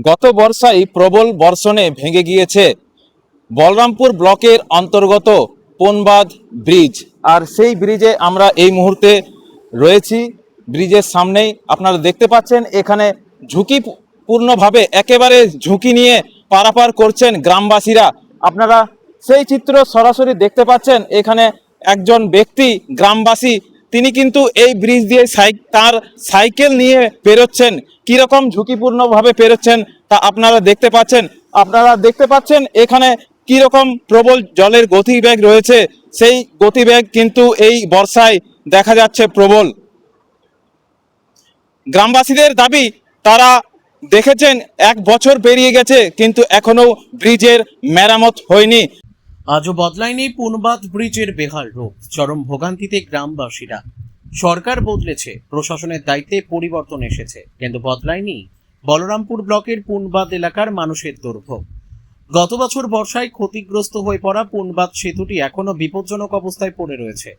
গত বর্ষায় প্রবল বর্ষণে ভেঙে গিয়েছে বলরামপুর ব্লকের অন্তর্গত পনবাদ ব্রিজ। আর সেই ব্রিজে আমরা এই মুহূর্তে রয়েছি। ব্রিজের সামনেই আপনারা দেখতে পাচ্ছেন এখানে ঝুঁকিপূর্ণভাবে একেবারে ঝুঁকি নিয়ে পারাপার করছেন গ্রামবাসীরা। আপনারা সেই চিত্র সরাসরি দেখতে পাচ্ছেন। এখানে একজন ব্যক্তি গ্রামবাসী, তিনি কিন্তু এই ব্রিজ দিয়ে তার সাইকেল নিয়ে পেরোচ্ছেন। কিরকম ঝুঁকিপূর্ণভাবে পেরোচ্ছেন তা আপনারা দেখতে পাচ্ছেন এখানে কিরকম প্রবল জলের গতিবেগ রয়েছে। সেই গতিবেগ কিন্তু এই বর্ষায় দেখা যাচ্ছে প্রবল। গ্রামবাসীদের দাবি, তারা দেখেছেন 1 বছর পেরিয়ে গেছে কিন্তু এখনো ব্রিজের মেরামত হয়নি। আজও বদলায়নি পুনবাদ ব্রিজের বেহাল রূপ, চরম ভোগান্তিতে গ্রামবাসীরা। সরকার বদলেছে, প্রশাসনের দায়িত্বে পরিবর্তন এসেছে, কিন্তু বদলায়নি বলরামপুর ব্লকের পুনবাদ এলাকার মানুষের দুর্ভোগ। গত বছর বর্ষায় ক্ষতিগ্রস্ত হয়ে পড়া পুনবাদ সেতুটি এখনো বিপজ্জনক অবস্থায় পড়ে রয়েছে।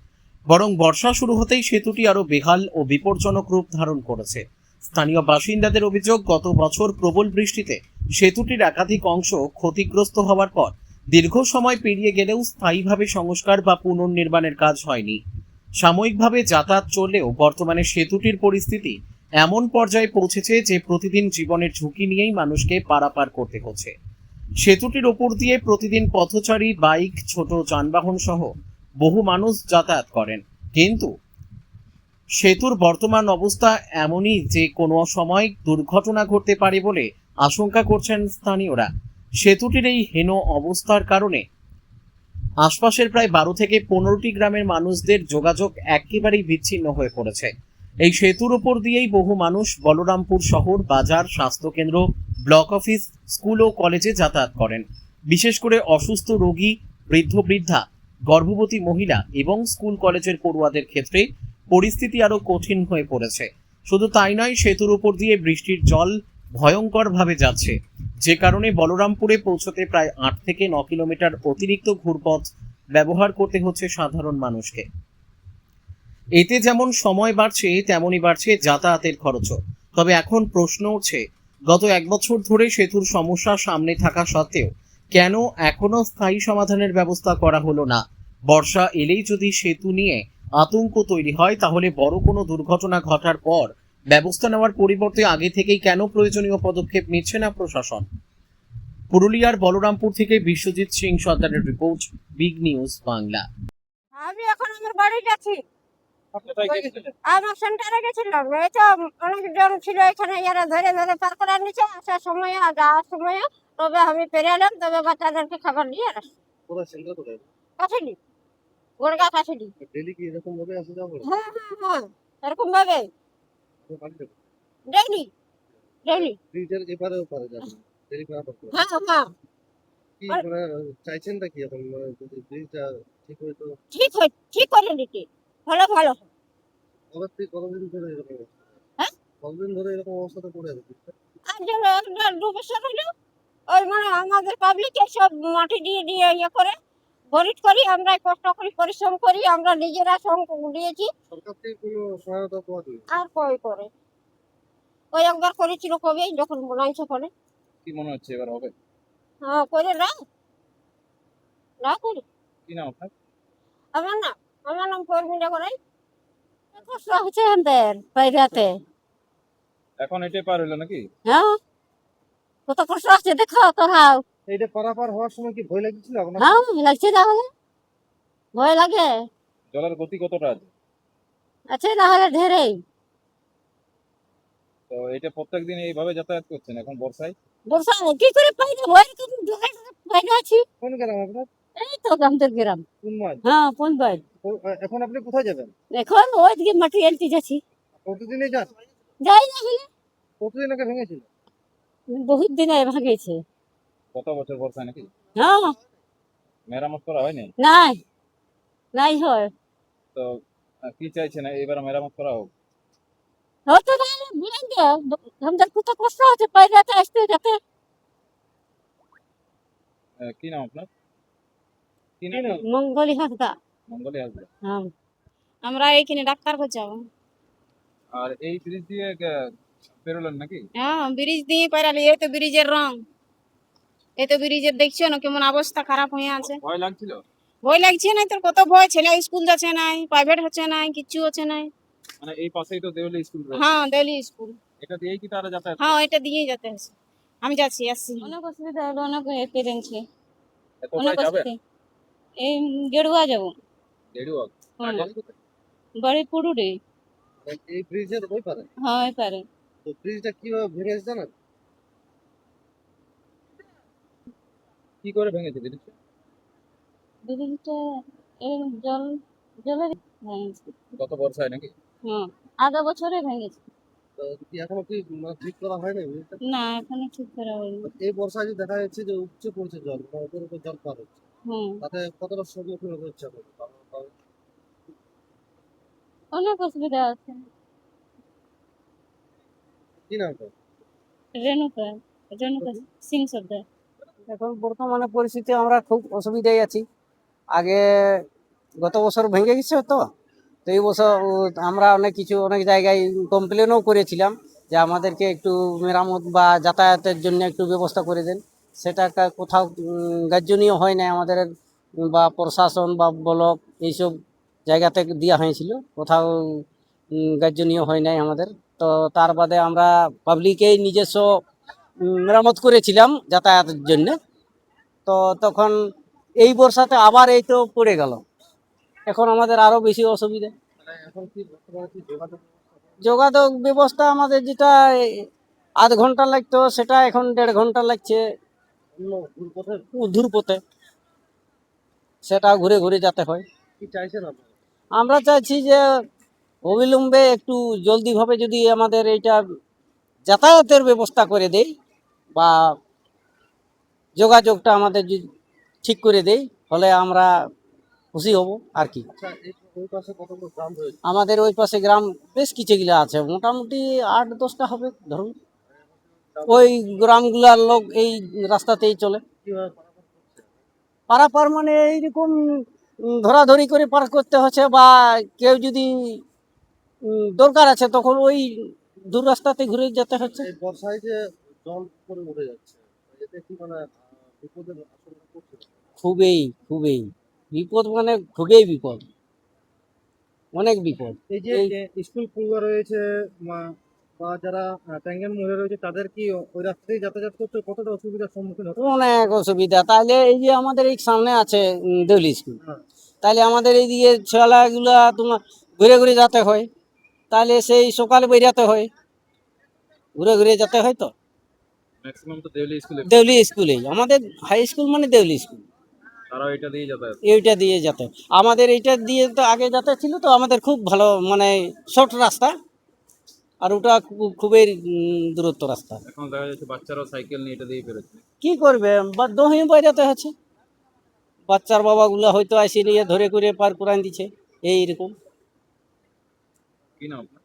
বরং বর্ষা শুরু হতেই সেতুটি আরো বেহাল ও বিপজ্জনক রূপ ধারণ করেছে। স্থানীয় বাসিন্দাদের অভিযোগ, গত বছর প্রবল বৃষ্টিতে সেতুটির একাধিক অংশ ক্ষতিগ্রস্ত হওয়ার পর দীর্ঘ সময় পেরিয়ে গেলেও স্থায়ীভাবে সংস্কার বা পুনর্নির্মাণের কাজ হয়নি। সাময়িকভাবে যাতায়াত চললেও বর্তমানে সেতুটির পরিস্থিতি এমন পর্যায়ে পৌঁছেছে যে প্রতিদিন জীবনের ঝুঁকি নিয়েই মানুষকে পারাপার করতে হচ্ছে। সেতুটির ওপর দিয়ে প্রতিদিন পথচারী, বাইক, ছোট যানবাহন সহ বহু মানুষ যাতায়াত করেন, কিন্তু সেতুর বর্তমান অবস্থা এমনই যে কোনো সময় দুর্ঘটনা ঘটতে পারে বলে আশঙ্কা করছেন স্থানীয়রা। সেতুটির এই হেন অবস্থার কারণে আশপাশের প্রায় 12 থেকে 15টি গ্রামের মানুষদের যোগাযোগ একেবারেই বিচ্ছিন্ন হয়ে পড়েছে। এই সেতুর উপর দিয়েই বহু মানুষ বলরামপুর শহর, বাজার, স্বাস্থ্যকেন্দ্র, ব্লক অফিস, স্কুল ও কলেজে যাতায়াত করেন। বিশেষ করে অসুস্থ রোগী, বৃদ্ধা, গর্ভবতী মহিলা এবং স্কুল কলেজের পড়ুয়াদের ক্ষেত্রে পরিস্থিতি আরো কঠিন হয়ে পড়েছে। শুধু তাই নয়, সেতুর উপর দিয়ে বৃষ্টির জল ভয়ঙ্করভাবে যাচ্ছে, যে কারণে বলরামপুরে পৌঁছতে প্রায় 8 থেকে 9 কিলোমিটার অতিরিক্ত ঘুরপথ ব্যবহার করতে হচ্ছে সাধারণ মানুষকে। এতে যেমন সময় বাড়ছে, তেমনই বাড়ছে যাতায়াতের খরচও। তবে এখন প্রশ্ন উঠছে, গত 1 বছর ধরে সেতুর সমস্যা সামনে থাকা সত্ত্বেও কেন এখনো স্থায়ী সমাধানের ব্যবস্থা করা হলো না? বর্ষা এলেই যদি সেতু নিয়ে আতঙ্ক তৈরি হয়, তাহলে বড় কোনো দুর্ঘটনা ঘটার পর ব্যবস্থা নেওয়ার পরিবর্তে আগে থেকেই কেন প্রয়োজনীয় পদক্ষেপ নিচ্ছে না প্রশাসন? পুরুলিয়ার বলরামপুর থেকে বিশ্বজিৎ সিং সর্দারের রিপোর্ট, বিগ নিউজ বাংলা। আমি এখন আমার বাড়ি যাচ্ছি। আমার সেন্টারে গেছিলাম, এই তো অনেকজন ছিল এখানে, এরা ধরে ধরে পার করার নিচে আসার সময় আর যাওয়ার সময়। তবে আমি পেরালাম, তবে বাচ্চাদেরকে খাবার দিয়ে আসছি। কাছেনি, গোড়গা কাছেনি। হ্যাঁ হ্যাঁ হ্যাঁ, এরকম ভাবে ডেইলি ডেইলি। হ্যাঁ হ্যাঁ, ঠিক করে দিতে ভালো ভালো। হ্যাঁ, আর যে 1-2 বছর হলো ওই মানে আমাদের পাবলিক এসব মাটি দিয়ে দিয়ে ইয়ে করে গরিব করি, আমরা কষ্ট করি, পরিশ্রম করি, আমরা নিজেরা দিয়েছি। আর কই করে, ওই একবার করেছিল কবে যখন বনাইছে করে। কি মনে হচ্ছে এবার হবে? হ্যাঁ করে না, না করে। কি নাম আপনার? আমার না, আমার নাম কর্মীরা করাই। কষ্ট হচ্ছে আমাদের বাইরাতে। এখন এটা পার হলো নাকি? হ্যাঁ, কত কষ্ট হচ্ছে দেখো তোরাও। এইটা পারাপার হওয়ার সময় কি ভয় লাগছিল আপনার? হ্যাঁ লাগছে, তাহলে ভয় লাগে। জলের গতি কতটা আছে? আছে তাহলে ঢেরেই। তো এটা প্রত্যেকদিন এইভাবে যাতায়াত করছেন এখন বর্ষায়? বর্ষা কি করে পাইনি, ভয় বাইরে আছি। কোন গ্রাম আপনার? এই তো আমাদের গ্রাম। কোন মাঠ? হ্যাঁ কোন বাড়ি? এখন আপনি কোথায় যাবেন? এখন ওইদিকে মাটি আনতে যাচ্ছি। প্রতিদিনই যান? যাই না হলে প্রতিদিন আগে ভেঙেছিল? বহুত দিনে ভাগেছে। গত বছর বর্ষায় নাকি? হ্যাঁ, মেরামত করা হয়নি? নাই নাই হয়। তো কি চাইছেন এবার মেরামত করা হোক? হয়তো তাহলে বলেন যে আমাদের কত কষ্ট হচ্ছে বাইরেতে আসতে যেতে। কি নাম আপনার? কি নাম? মঙ্গলি হাসদা। মঙ্গলি হাসদা। হ্যাঁ, আমরা এইখানে ডাক্তার করছি। আর এই ব্রিজ দিয়ে বেরোলেন নাকি? হ্যাঁ ব্রিজ দিয়ে পারালি, এই তো ব্রিজের রং, এই তো ব্রিজের দেখছো না কেমন অবস্থা খারাপ হয়ে আছে। ভয় লাগছিল? ভয় লাগছে না তোর, কত ভয়, ছেলে স্কুল যাচ্ছে নাই, প্রাইভেট হচ্ছে নাই, কিচ্ছু হচ্ছে নাই। মানে এই পাশেই তো দেউলি স্কুল রয়েছে, হ্যাঁ দেলি স্কুল, এটা দিয়েই কি তারা যাতায়াত হ্যাঁ করে? এটা দিয়েই যেতে হচ্ছে। আমি যাচ্ছি আসছি, অনেক অসুবিধা হলো, অনেক পেরেন্টছি, অনেক কোথায় যাবেন? অসুবিধা। এই গেরুয়া যাবো। গেরুয়া? হ্যাঁ বাড়ি কোথায়? বাড়ি পুরুরে। এই ব্রিজের ওই পারে, হ্যাঁ পারে। তো ব্রিজটা কিভাবে ভেঙেছে জানেন? কি করে ভেঙেছে জিনিসটা? ব্রিজটা এই জলের ভেঙেছে। গত বর্ষায় নাকি? হ্যাঁ আগা বছরে ভেঙেছে। তো কি এখনো কি ঠিক করা হয়নি ব্রিজটা? না এখনো ঠিক করা হয়নি। এই বর্ষায় যে দেখা যাচ্ছে যে উপচে পড়ছে জল, মানে উপর উপর জল পার হচ্ছে, হুম তাতে কতটা সম্মুখীন হচ্ছে এখন? অনেক অসুবিধা আছে। কি নাম তো? রেণুকা, রেণুকা সিং সর্দার। এখন বর্তমানে পরিস্থিতি আমরা খুব অসুবিধায় আছি। আগে গত বছর ভেঙে গেছে তো এই বছর আমরা অনেক জায়গায় কমপ্লেনও করেছিলাম যে আমাদেরকে একটু মেরামত বা যাতায়াতের জন্য একটু ব্যবস্থা করে দেন। সেটা কোথাও গ্রাহ্যনীয় হয় নাই আমাদের, বা প্রশাসন বা ব্লক এইসব জায়গাতে দেওয়া হয়েছিল, কোথাও গ্রাহ্যনীয় হয় নাই আমাদের। তো তার বাদে আমরা পাবলিকেই নিজস্ব মেরামত করেছিলাম যাতায়াতের জন্য। তো তখন এই বর্ষাতে আবার এই তো পড়ে গেল, এখন আমাদের আরো বেশি অসুবিধা। মানে এখন কি বর্তমানে কি যোগাযোগ যোগাযোগ ব্যবস্থা আমাদের যেটা আধ ঘন্টা লাগতো সেটা এখন 1.5 ঘন্টা লাগছে অন্য পথে দূর পথে, সেটা ঘুরে ঘুরে যেতে হয়। কি চাইছেন আপনারা? আমরা চাইছি যে অবিলম্বে একটু জলদিভাবে যদি আমাদের এইটা যাতায়াতের ব্যবস্থা করে দেয় বা যোগাযোগটা আমাদের যদি ঠিক করে দেয়, ফলে আমরা খুশি হব আর কি। আচ্ছা, ওই পাশে কতগুলো গ্রাম রয়েছে? আমাদের ওই পাশে গ্রাম বেশ কিছুগুলো আছে, মোটামুটি 8-10টা হবে ধরুন। ওই গ্রামগুলার লোক এই রাস্তাতেই চলে। কিভাবে পারাপার করছে? পারাপার মানে এইরকম ধরাধরি করে পার করতে হচ্ছে, বা কেউ যদি দরকার আছে তখন ওই দূর রাস্তাতে ঘুরে যেতে হচ্ছে। এই বর্ষায় যে জল করে উঠে যাচ্ছে, এতে কি মানে বিপদের আশঙ্কা করছে? খুবই খুবই বিপদ, মানে খুবই বিপদ, অনেক বিপদ। এই যে স্কুল পড়ুয়া রয়েছে বা যারা ট্যাঙ্গের মহিলা রয়েছে, তাদের কি ওই রাস্তায় যাতায়াত করতে কতটা অসুবিধার সম্মুখীন হচ্ছে? অনেক অসুবিধা। তাহলে এই যে আমাদের এই সামনে আছে দেউলি স্কুল, হ্যাঁ। তাহলে আমাদের এইদিকে ছেলেগুলা তোমার ঘুরে ঘুরে যেতে হয়, তাহলে সেই সকালে বেরিয়াতে হয়, ঘুরে ঘুরে যেতে হয়। তো ম্যাক্সিমাম তো দেউলি স্কুলে, দেউলি স্কুলেই আমাদের হাই স্কুল, মানে দেউলি স্কুল, তারাও এটা দিয়ে যাতায়াত। এইটা দিয়ে যেতে আমাদের, এইটা দিয়ে তো আগে যাতায়াত ছিল, তো আমাদের খুব ভালো, মানে শর্ট রাস্তা, আর ওটা খুবই দূরত্ব রাস্তা। এখন দেখা যাচ্ছে বাচ্চারাও সাইকেল নিয়ে এটা দিয়ে বেরোচ্ছে। কি করবে, বাধ্য হয়ে বেরাতে হচ্ছে। বাচ্চার বাবাগুলা হয়তো আসি নিয়ে ধরে করে পার করান দিচ্ছে এইরকম। কি নাম আপনার?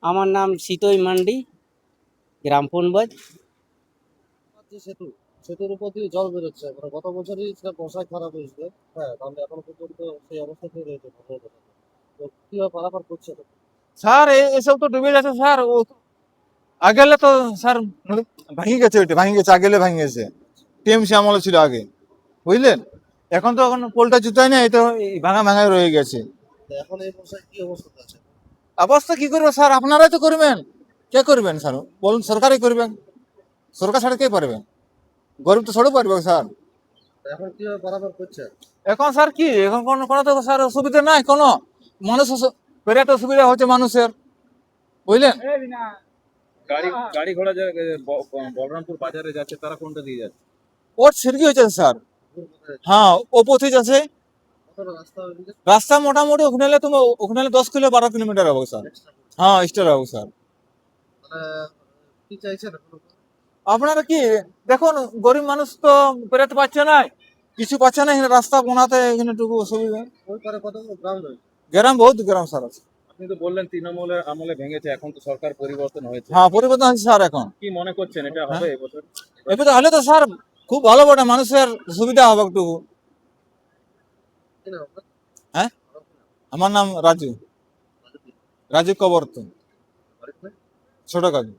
আমার নাম শীতই মান্ডি, গ্রাম পুনবাজ। যে সেতুর উপর দিয়ে জল বেরোচ্ছে, মানে গত বছরই সেটা বর্ষায় খারাপ হয়েছিল। হ্যাঁ, তাহলে এখনো পর্যন্ত সেই অবস্থাতেই রয়েছে ভালো কথা। তো কিভাবে পারাপার করছে তো? স্যার এসব তো ডুবে যাচ্ছে স্যার। ও আগেলে তো স্যার ভাঙি গেছে, ওইটা ভাঙি গেছে, আগেলে ভাঙি গেছে। টিএমসি আমলে ছিল আগে, বুঝলেন। এখন তো এখন পোলটা জুতাই না, এই তো এই ভাঙা ভাঙায় রয়ে গেছে। তো এখন এই বর্ষায় কি অবস্থা আছে? অবস্থা কি করবে স্যার, আপনারাই তো করবেন। কে করবেন স্যার বলুন, সরকারই করবেন। সরকার ছাড়া কে পারবেন? গরিব তো সরও পারবে স্যার। তো এখন কিভাবে পারাপার করছে? এখন স্যার কি, এখন কোনো কোনো তো স্যার অসুবিধা নাই কোনো। মানুষ বিরাট অসুবিধা হচ্ছে মানুষের, বুঝলেন। গাড়ি গাড়ি ঘোড়া বলরামপুর বাজারে যাচ্ছে, তারা কোনটা দিয়ে যাচ্ছে? ওর সিরকি হয়েছে স্যার। দূর কোথায়? হ্যাঁ, ও পথে যাচ্ছে। কতটা রাস্তা ওইদিকে? রাস্তা মোটামুটি ওখানে 10 কিলো 12 কিলোমিটার হবে স্যার। Extra? হ্যাঁ, স্টার হবে স্যার। মানে কি চাইছেন এখন? আপনারা কি দেখুন, গরিব মানুষ তো বেরোতে পারছে না, কিছু পাচ্ছে না, এখানে রাস্তা বানাতে এখানে টুকু অসুবিধা। ওই পারে কতগুলো গ্রাম রয়েছে? গ্রাম, বহুত গ্রাম স্যার আছে। আপনি তো বললেন তৃণমূলের আমলে ভেঙেছে, এখন তো সরকার পরিবর্তন হয়েছে, হ্যাঁ, পরিবর্তন হচ্ছে স্যার এখন। কি মনে করছেন এটা হবে এবছর? এবার হলে তো স্যার খুব ভালো বটে, মানুষের সুবিধা হবে একটু। কি নাম আপনার? হ্যাঁ, আমার নাম রাজু, রাজু কবর্তন, বাড়িতে? ছোট কাজু।